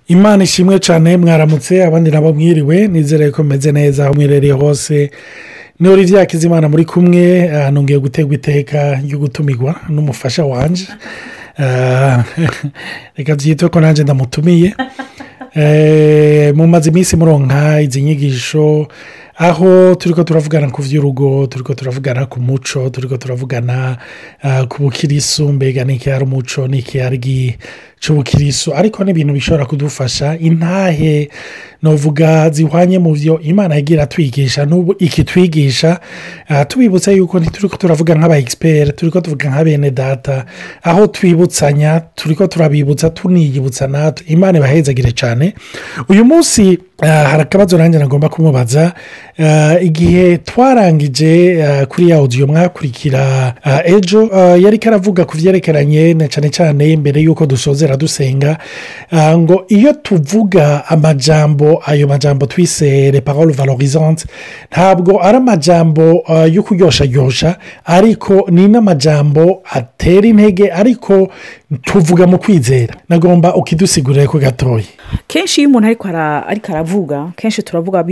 Imana ishimwe cyane mwaramutse abandi nabo mwiriwe nizere ko meze neza aho mwerereye hose nuri vyakiza Imana muri kumwe nongeye gutegwa iteka ryo gutumirwa n'umufasha wanje reka byitwe ko nanje ndamutumiye mumaze iminsi muronka izi nyigisho aho turiko turavugana ku vy'urugo turiko turavugana ku muco turiko turavugana ku bukirisu mbega niki ari umuco niki ari cy'ubukirisu ariko n'ibintu bishobora kudufasha intahe novuga zihwanye mu byo Imana yagira twigisha n'ubu ikitwigisha tubibutsa yuko turiko turavuga nk'aba expert turiko tuvuga nka bene data aho twibutsanya turiko turabibutsa tuniyibutsa natwe Imana bahezagire cyane uyu munsi hari akabazo nanjye nagomba kumubaza igihe twarangije kuri audio mwakurikira ejo yari karavuga ku vyerekeranye na cyane mbere yuko dusozera dusenga ngo iyo tuvuga amajambo ayo majambo twise les paroles valorisantes ntabwo ari amajambo yo kuryoshya ariko ni n'amajambo atera intege ariko tuvuga mu kwizera nagomba ukidusigurire ko gatoyi kenshi iyo umuntu ariko aravuga kenshi turavuga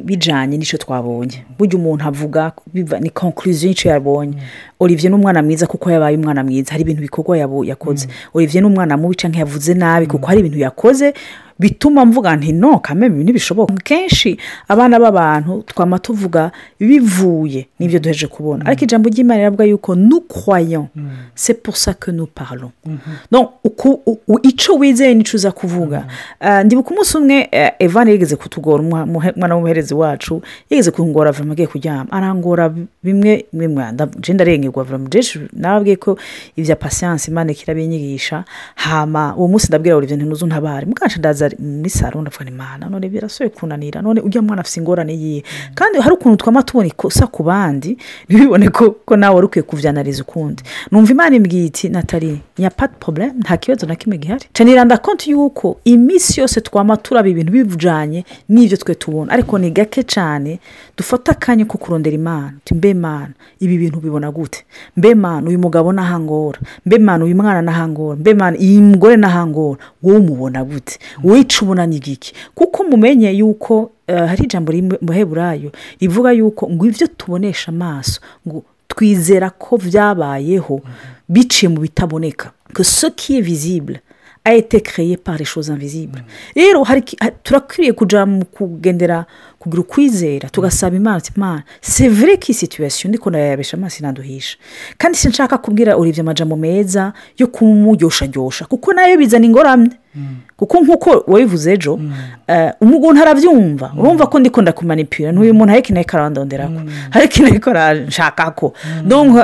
bijanye n'icyo twabonye burya umuntu avuga ni conclusion y'icyo yabonye Olivier n'umwana mwiza kuko yabaye umwana mwiza hari ibintu bikorwa yakoze Olivier n'umwana mubi canke yavuze nabi kuko hari ibintu yakoze bituma mvuga nti no kameme ibintu bishoboka kenshi abana b'abantu twama tuvuga bivuye nivyo duheje kubona ariko ijambo ry'Imana riravuga yuko nous croyons c'est pour ça que nous parlons donc ico wizeye nico uza kuvuga ndibuka umunsi umwe Evan yigeze kutugora mwana w'umuherezi wacu yigeze kungora vraiment agiye kuryama arangora bimwe je ndarengerwa vraiment nababwiye ko ivya patience Imana kirabinyigisha hama uwo munsi ndabwira Olivier ntuzo ntabare mukansha ndaza muri salon ndafana Imana none birasoye kunanira none ujya mwana afise ingorane yiye kandi hari ukuntu twama tubona ikosa ku bandi bibone ko nawe rukiye kuvyanariza ukundi numva Imana imbwiye iti Nathalie n'y a pas de problème nta kibazo na kimwe gihari canira ndakonti yuko imisi yose twama turaba ibintu bivujanye n'ivyo twe tubona ariko ni gake cyane dufata kanye ko kurondera Imana mbe Mana ibi bintu bibona gute mbe Mana uyu mugabo nahangora mbe Mana uyu mwana nahangora mbe Mana iyi mugore nahangora wowe umubona gute wicubona nigiki kuko mumenye yuko hari ijambo mu Heburayo rivuga yuko ngo ivyo tubonesha amaso ngo twizera ko vyabayeho biciye mu bitaboneka que ce qui est visible a été créé par les choses invisibles rero turakwiriye kuja mu kugendera kugira ukwizera tugasaba Imana ati Imana c'est vrai que situation ndiko ndayabesha amaso nanduhisha kandi sinshaka kubwira Olivier amajambo meza yo kumujyosha kuko nayo bizana ingoramye kuko nkuko wabivuze ejo umuntu aravyumva urumva ko ndiko ndakumanipira n'uyu muntu ariko naye karandonderako ariko naye karashaka ko donc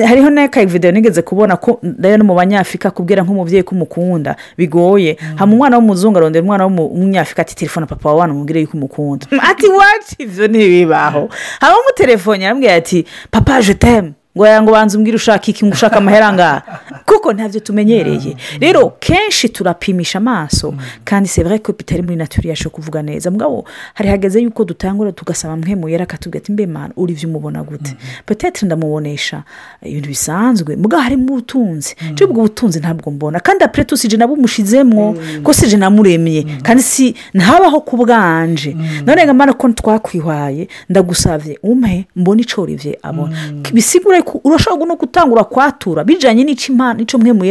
hariho naye ka video nigeze kubona ko ndayo no mu banyafrika kubwira nk'umuvyeyi kumukunda bigoye hamwe umwana w'umuzungu arondera umwana w'umunyafrika ati telefone papa wa wana mubwire yuko umukunda ati what ivyo ntibibaho haba mu telefone arambwira ati papa je t'aime ngo banze umbwira ushaka iki ngushaka amaheranga kuko ntavyo tumenyereye rero kenshi turapimisha amaso kandi c'est vrai que bitari muri nature yasho kuvuga neza mugabo hari hageze yuko dutangura tugasaba mpemu yera katubwira ati mbe Mana Olivier umubona gute peut-être ndamubonesha ibintu bisanzwe mugabo hari mu butunzi cyo bwo butunzi ntabwo mbona kandi après tout sije nabo mushizemwo ko sije namuremye kandi si ntabaho kubwanje none ngamara ko twakwihwaye ndagusavye umpe mbona ico Olivier abona bisigura urashobora no gutangura kwatura bijanye n'ico mwe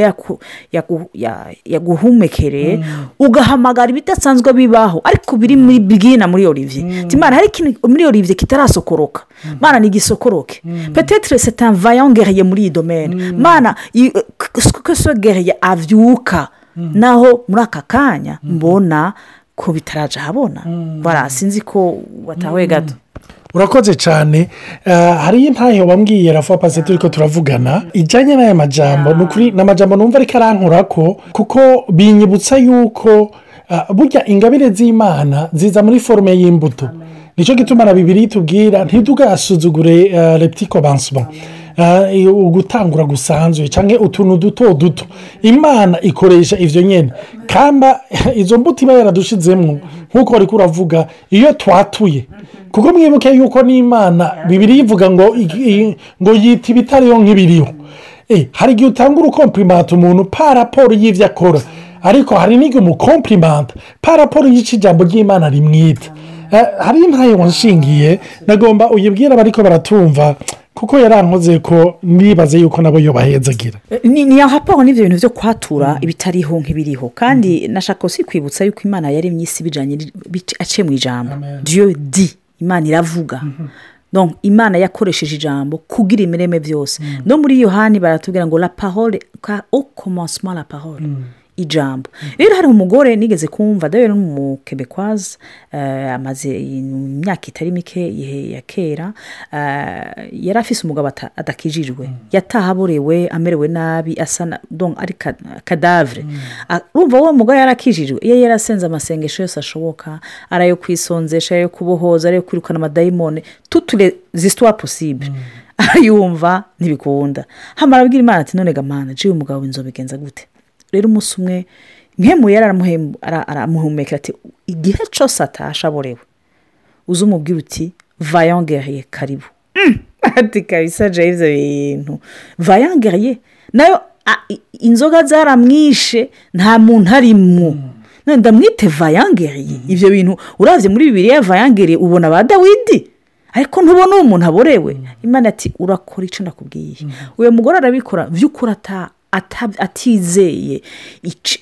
yaguhumekereye ugahamagara ibidasanzwe bibaho ariko biri muri bigina muri Olivier Timana hari ikintu muri Olivier kitarasokoroka Mana ni gisokoroke peut-être c'est un vaillant guerrier muri domaine Mana que ce guerrier avyuka naho muri aka kanya mbona ko bitaraje habona bara sinzi ko watawe gato urakoze cyane hari intahe wambwiye rafa pase turiko turavugana ijanye n'aya majambo n'ukuri n'amajambo numva ariko arankurako kuko binyibutsa yuko burya ingabire z'Imana ziza muri forme y'imbuto nico gituma na Bibiliya itubwira ntidugasuzugure les petits commencements ugutangura gusanzwe canke utuntu duto Imana ikoresha ivyo nyene kamba izo mbuto iba yaradushizemwo nkuko ariko uravuga iyo twatuye kuko mwibuke yuko n'Imana Bibiliya ivuga ngo yita ibitariyo nk'ibiriho hari igihe utangura ukomprimata umuntu par rapport y'ivyo akora ariko hari n'igihe umukomplimenta paraporo y'iki jambo ry'imana rimwita hari intaye wanshingiye nagomba uyibwira bariko baratumva kuko yarankoze ko nibaze yuko nabo yo bahezagira ni raporo n'ibyo bintu byo kwatura ibitariho nk'ibiriho kandi nashaka aussi kwibutsa yuko imana yaremye isi bijanye aciye mu ijambo Dieu dit imana iravuga donc imana yakoresheje ijambo kugira imireme byose no muri Yohani baratubwira ngo la parole au commencement la parole ijambo rero hari umugore nigeze kumva dawe mu Québécoise amaze imyaka itari mike ya kera yarafise umugabo adakijijwe yatahaborewe amerewe nabi asana donc ari cadavre urumva uwo mugabo yarakijijwe iyo yarasenze amasengesho yose ashoboka arayo kwisonzesha yo kubohoza arayo kwirukana amadayimone toutes les histoires possibles ayumva ntibikunda hamara abwira imana ati none gamana je umugabo inzobigenza gute rero umunsi umwe nk'emu aramuhumekera ati igihe cyose atashaborewe uza umubwira uti vaillant guerrier karibu ati kabisa ibyo bintu vaillant guerrier nayo inzoga zaramwishe nta muntu arimwo ndamwite vaillant guerrier ibyo bintu uravye muri Bibiliya vaillant guerrier ubona ba Dawidi ariko ntubona umuntu aborewe imana ati urakora icyo ndakubwiye uyo mugore arabikora vy'ukuri atizeye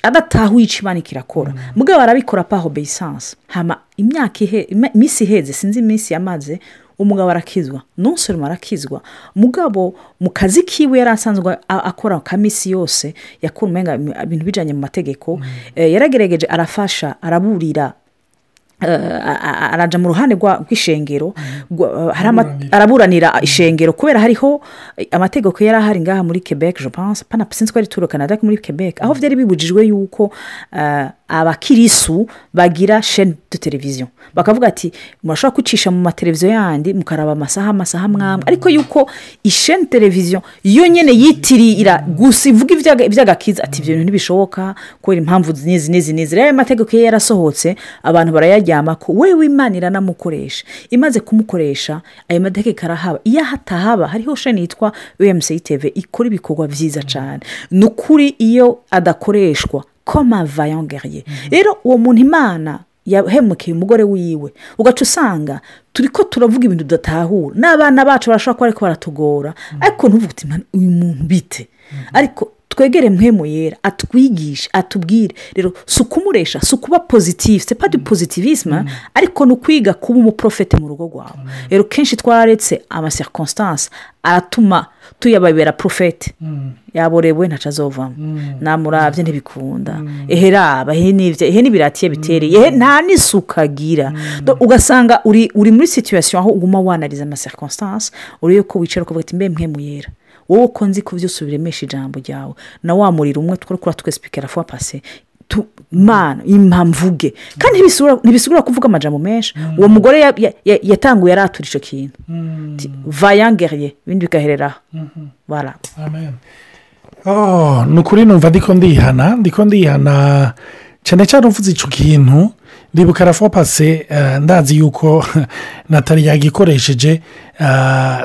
adatahuye icimana kirakora mugabo arabikora par obéissance hama imyaka imisi iheze sinzi imisi yamaze umugabo arakizwa non seulement arakizwa mugabo mu kazi kiwe yarasanzwe akora kamisi yose yakora umenga ibintu bijanye mu mategeko yaragerageje arafasha araburira araja mu ruhande rw'ishengero araburanira ishengero kubera hariho amategeko yarahari ngaha muri Quebec je pense pana sinzi ko ari turo Canada muri Quebec aho vyari bibujijwe yuko abakirisu bagira chaîne de télévision bakavuga ati murashobora kucisha mu mateleviziyo yandi mukaraba amasaha mwamwe ariko yuko chaîne télévision yo nyene yitirira gusa ivuga ivyagakiza ati ibyo bintu ntibishoboka ko impamvu nizi rero amategeko yarasohotse abantu barayajyama ko wewe imana iranamukoresha imaze kumukoresha ayo mategeko arahaba iyo hatahaba hariho chaîne yitwa UMC TV ikora ibikorwa vyiza cyane nukuri iyo adakoreshwa comme un vaillant guerrier rero uwo muntu imana yahemukiye umugore wiwe ugaca usanga turiko turavuga ibintu datahura n'abana bacu barashobora kuba ariko baratugora ariko ntuvuga uti uyu muntu bite ariko twegere mpemu yera atwigisha atubwire rero sukumuresha sukuba positif c'est pas du positivisme ariko no kwiga kuba umuprofete mu rugo rwawe rero kenshi twararetse ama circonstances aratuma tuyababera profete yaborewe ntacazovamo namuravye ntibikunda eheraba ehe nibiratiye bitereye nta nisukagira ugasanga uri muri situation aho uguma wanariza ama circonstances uri yuko wicara kuvuga ati mbe mpemu yera wowe uko nzi ko byose ubiremesha ijambo ryawe na wamurira umwe twakora twespikera fois passé mana impamvuge kandi ntibisubira kuvuga amajambo menshi uwo mugore yatanguye aratura ico kintu vaillant guerrier bindi bikaherera voilà amen nukuri numva ndiko ndihana cyane uvuze ico kintu ndibuka arafuwa pase ndazi yuko Natali yagikoresheje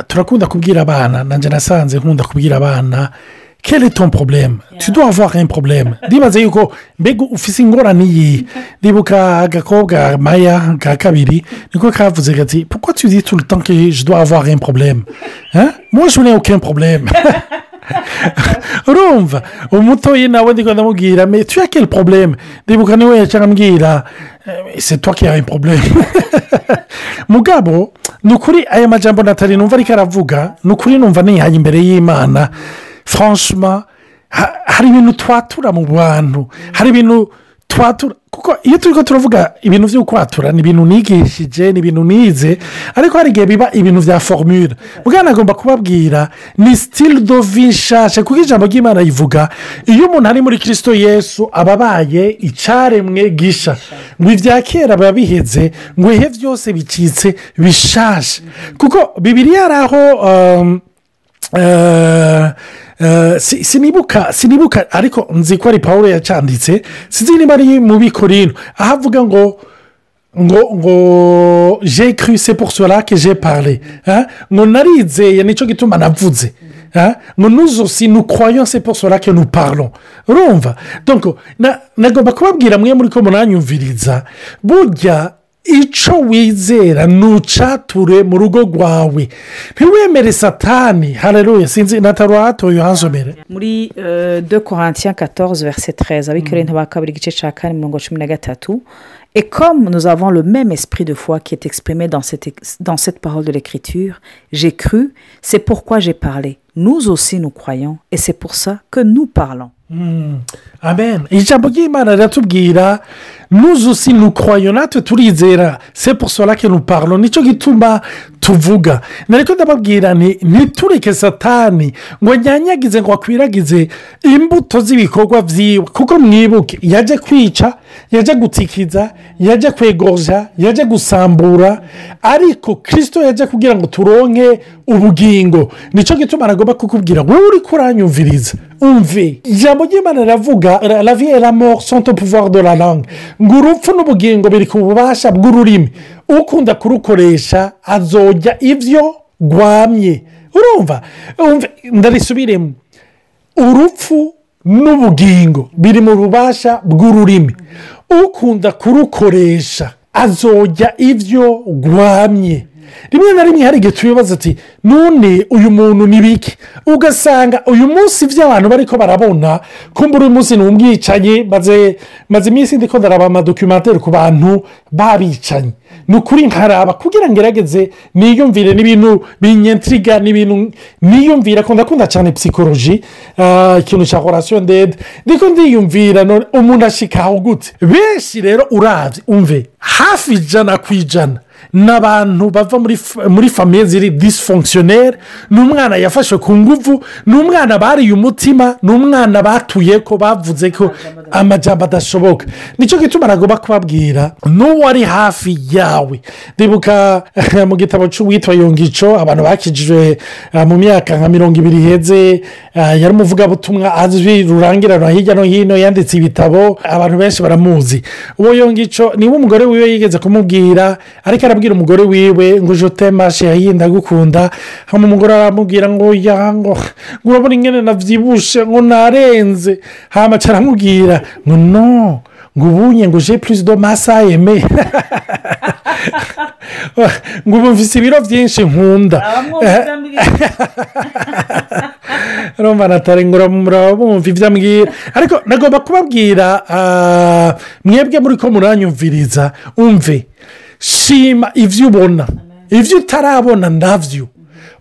turakunda kubwira abana nanje nasanze nkunda kubwira abana quel est ton problème tu dois avoir un problème ndibaze yuko mbega ufise ingorane iyi ndibuka agakobwa Maya ka kabiri niko kavuze gati pourquoi tu dis tout le temps que je dois avoir un problème moi je n'ai aucun problème urumva umutoyi nawe ndiko ndamubwira mais tu as quel problème ndibuka niwe yacambwira c'est toi qui as un problème mugabo nukuri aya majambo Natali numva ariko aravuga nukuri numva nihaye imbere y'Imana franchement hari ibintu twatura mu bantu hari ibintu twatura kuko iyo turiko turavuga ibintu byo kwatura ni ibintu nigishije ni ibintu nize ariko hari igihe biba ibintu vya formule bwana agomba kubabwira ni style de vie nshasha kuko ijambo ry'Imana yivuga iyo umuntu ari muri Kristo Yesu ababaye icaremwe gisha ngo ivya kera babiheze ngo ihe byose bicitse bishasha kuko Bibiliya araho sinibuka ariko nzi ko ari Paulo yacanditse sinzi niba ari mu Bikorino aho avuga ngo j'ai cru c'est pour cela que j'ai parlé ngo narizeye nico gituma navuze ngo nous aussi nous croyons c'est pour cela que nous parlons urumva donc nagomba kubabwira mwe muri ko munanyumviriza burya icyo wizera ntucature mu rugo rwawe ntiwemere satani haleluya sinzi nataruhato yohansomere muri 2 Corinthiens 14 verset 13 abikorintho ba kabiri igice cya 4:13 et comme nous avons le même esprit de foi qui est exprimé dans cette parole de l'écriture j'ai cru c'est pourquoi j'ai parlé nous aussi nous croyons et c'est pour ça que nous parlons. Amen. Ijambo ry'Imana riratubwira nous aussi nous croyons natwe turizera c'est pour cela que nous parlons nicyo gituma tuvuga nariko ndababwira ntitureke satani ngo nyanyagize ngo akwiragize imbuto z'ibikorwa vyiwe kuko mwibuke yaje kwica yaje gutikiza yaje kwegorja yaje gusambura ariko Kristo yaje kugira ngo turonke ubugingo nicyo gituma aragomba kukubwira wowe uri kuranyumviriza umve ijambo ry'Imana riravuga la vie et la mort sont au pouvoir de la langue ngo urupfu n'ubugingo biri ku bubasha bw'ururimi ukunda kurukoresha azojya ibyo rwamye urumva ndarisubiremo urupfu n'ubugingo biri mu bubasha bw'ururimi ukunda kurukoresha azojya ibyo rwamye rimwe na rimwe hari igihe tubibaza ati none uyu muntu ni biki ugasanga uyu munsi by'abantu bariko barabona kumbura uyu munsi ni umwicanyi maze iminsi ndiko ndaraba amadokumentari ku bantu babicanye ni ukuri nkaraba kugira ngo ngerageze niyumvire n'ibintu binyentriga n'ibintu niyumvira ko ndakunda cyane psychologie ikintu cya relation d'aide ndiko ndiyumvira umuntu ashikaho gute benshi rero uravye umve hafi 100% n'abantu bava muri famiye ziri dysfonctionnaire n'umwana yafashwe ku nguvu n'umwana bariye umutima n'umwana batuye ko bavuze ko amajambo adashoboka nicyo gituma nagomba kubabwira n'uwo ari hafi yawe ndibuka mu gitabo cy'uwitwa Yongico abantu bakijijwe mu myaka nka 20 iheze yari umuvugabutumwa azwi rurangirana hirya no hino yanditse ibitabo abantu benshi baramuzi uwo Yongico niwe umugore wiwe yigeze kumubwira ariko arabwira umugore wiwe ngo je t'aime chérie ndagukunda hama umugore aramubwira ngo yango urabona ingene navyibushe ngo narenze hama caramubwira ngo no ngo ubunye ngo j'ai plus de masse à aimer ngo mvise ibiro byinshi nkunda Roma natarengura murabumva ivyo ambwira ariko nagomba kubabwira mwebwe muri ko muranyumviriza umve shima ivyo ubona ivyo utarabona ndavyo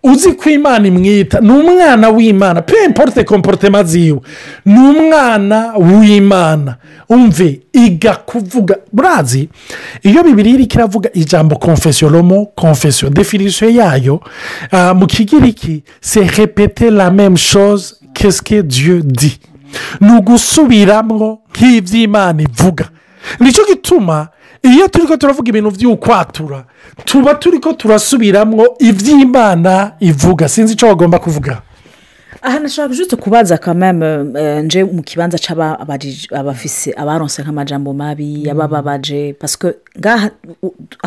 uzi ko Imana imwita ni umwana w'Imana peu importe comportement ziwe ni umwana w'Imana umve iga kuvuga burazi iyo Bibiliya iriko iravuga ijambo confession définition yayo mu kigiriki c'est répéter la même chose qu'est-ce que Dieu dit ni ugusubiramwo nk'ivy'Imana ivuga nicyo gituma iyo turiko turavuga ibintu vy'ukwatura tuba turiko turasubiramwo ivy'Imana ivuga sinzi ico bagomba kuvuga aha nashaka juste kubaza quand même nje mu kibanza c'abafise abaronse nk'amajambo mabi yabababaje parce que ngaha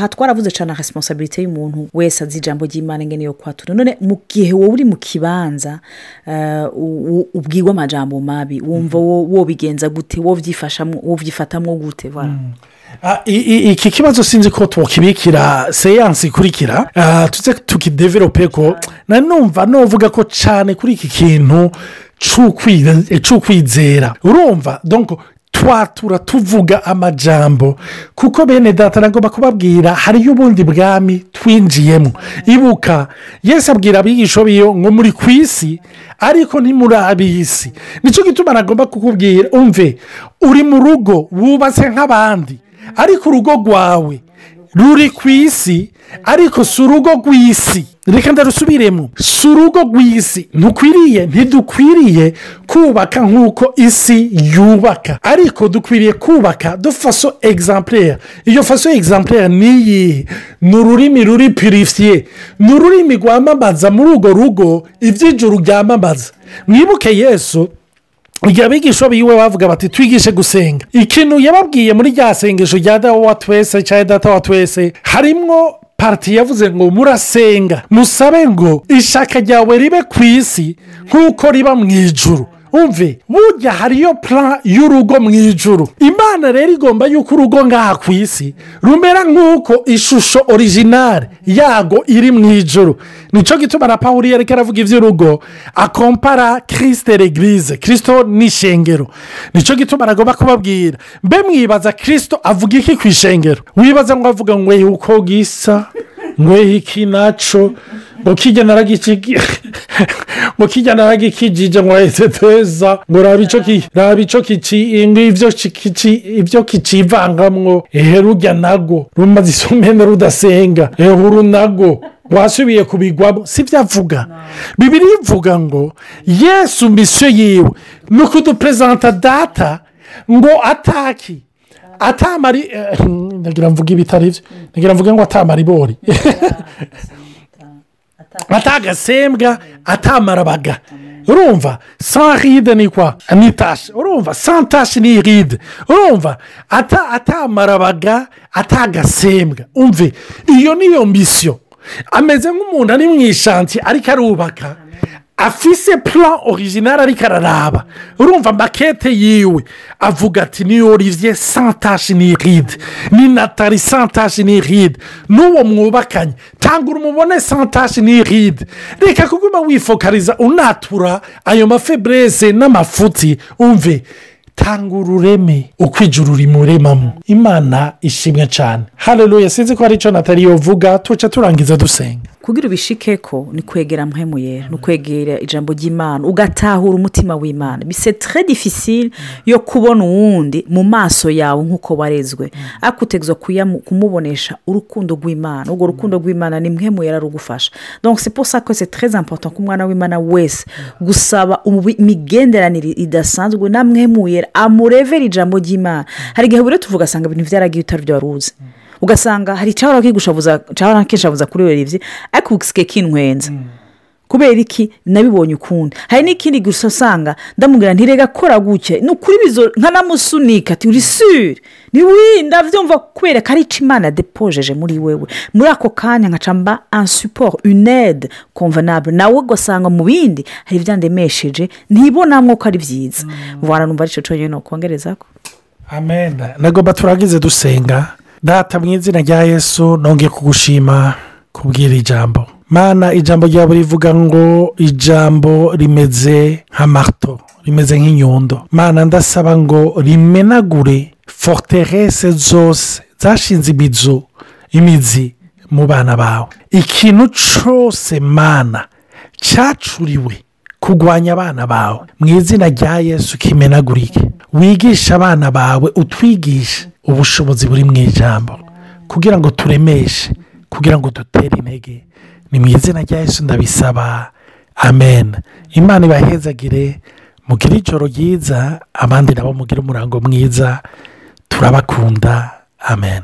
twaravuze cyane responsabilité y'umuntu wese azi ijambo ry'Imana ngene yo kwatura none mu gihe wowe uri mu kibanza ubwirwa amajambo mabi wumva wo bigenza gute wo vyifatamwo gute voilà iki kibazo sinzi ko twokibikira seansi ikurikira tuze tukidevelope ko nanumva novuga ko cyane kuri iki kintu c'ukwizera urumva donc twatura tuvuga amajambo kuko bene data nagomba kubabwira hariyo ubundi bwami twinjiyemo ibuka Yesu abwira abigisha biyo ngo muri kwisi ariko ni muri abisi nicyo gituma nagomba kukubwira umve uri mu rugo wubatse nk'abandi ariko urugo rwawe ruri ku isi ariko si urugo rw'isi reka ndarusubiremo si urugo rw'isi ntidukwiriye kubaka nk'uko isi yubaka ariko dukwiriye kubaka de façon exemplaire iyo façon exemplaire niyi ni ururimi ruri purifiye ni ururimi rwamamaza muri urwo rugo iby'ijuru ryamamaza mwibuke Yesu igihe abigisha biwe bavuga bati twigishe gusenga ikintu yababwiye muri rya sengesho rya dawa wa twese cyangwa data wa twese harimwo pariti yavuze ngo murasenga musabe ngo ishaka ryawe ribe ku isi nk'uko riba mu ijuru. umve burya hariyo plan y'urugo mu ijuru. Imana rero igomba yuko urugo ngaha ku isi rumera nk'uko ishusho originale yago iri mu ijuru. nicyo gituma na Pawulo yariko aravuga iby'urugo akompara kirisite l'eglise, kirisito n'ishengero. nicyo gituma aragomba kubabwira mbe mwibaza kirisito avuga iki ku ishengero? wibaza ngo avuga ngo uko gisa ngo iki naco ngo kijya naragikijije ngo eteteza ngo raba ico ibyo kicivangamwo rujya nago rumaze isomene rudasenga uru nago wasubiye kubigwamo. si byo avuga. Bibiliya ivuga ngo Yesu misiyo yiwe ni ukuduperezanta data ngo ataki atamari ndagira mvuga ibitari byo, ndagira mvuga ngo atamaribori atagasembwa atamarabaga. urumva sans ride ni kwa ni tache. urumva sans tache ni ride. urumva atamarabaga atagasembwa. umve iyo niyo misiyo. ameze nk'umuntu ari mu ishanti ariko arubaka afise plan original ariko araraba. urumva makete yiwe avuga ati ni Olivier sans tache ni ride, ni Nathalie sans tache ni ride. n'uwo mwubakanye tangura umubone sans tache ni ride. reka kuguma wifokariza unatura ayo mafebreze n'amafuti. umve tangura ureme uko ijuru rimuremamo. Imana ishimwe cyane. haleluya. sinzi ko hari icyo Nathalie yovuga tuca turangiza dusenga. kugira ubishike ko ni kwegera mpemu yera, ni kwegera ijambo ry'Imana ugatahura umutima w'Imana. c'est très difficile yo kubona uwundi mu maso yawe nk'uko warezwe, akutegezwa kumubonesha urukundo rw'Imana. urwo rukundo rw'Imana ni mpemu yera rugufasha. donc c'est pour ça que c'est très important ko umwana w'Imana wese gusaba imigenderanire idasanzwe na mpemu yera amurevera ijambo ry'Imana. hari igihe bure tuvuga asanga ibintu byaragiye utari byo waruzi, ugasanga hari cyahora kigushavuza kuri Olivier ariko ukisike kinwenza kubera iki nabibonye ukundi. hari n'ikindi gusa usanga ndamubwira ntirega kora gutya ni ukuri bizo nkanamusunika ati uri sure ni winda vyumva kubera ko ari ico Imana depojeje muri wewe. muri ako kanya nkacamba un support, une aide convenable. nawe gusanga mu bindi hari ivyandemesheje ntibonamwo ko ari vyiza. Bwana numva arico cyo no kongerezako. Amen. nagomba turagize dusenga. Data mu izina rya Yesu nongeye kugushima kubwira ijambo. Mana ijambo ryawe rivuga ngo ijambo rimeze nka marto, rimeze nk'inyundo. Mana ndasaba ngo rimenagure forteresse zose zashinze imizi mu bana bawe. ikintu cyose Mana cyacuriwe kugwanya abana bawe mu izina rya Yesu kimenagurike. wigisha abana bawe utwigishe ubushobozi buri mu ijambo kugira ngo turemeshe, kugira ngo dutere intege. ni mu izina rya Yesu ndabisaba. amen. Imana ibahezagire, mugire ijoro ryiza, abandi nabo mugire umurango mwiza. turabakunda. amen.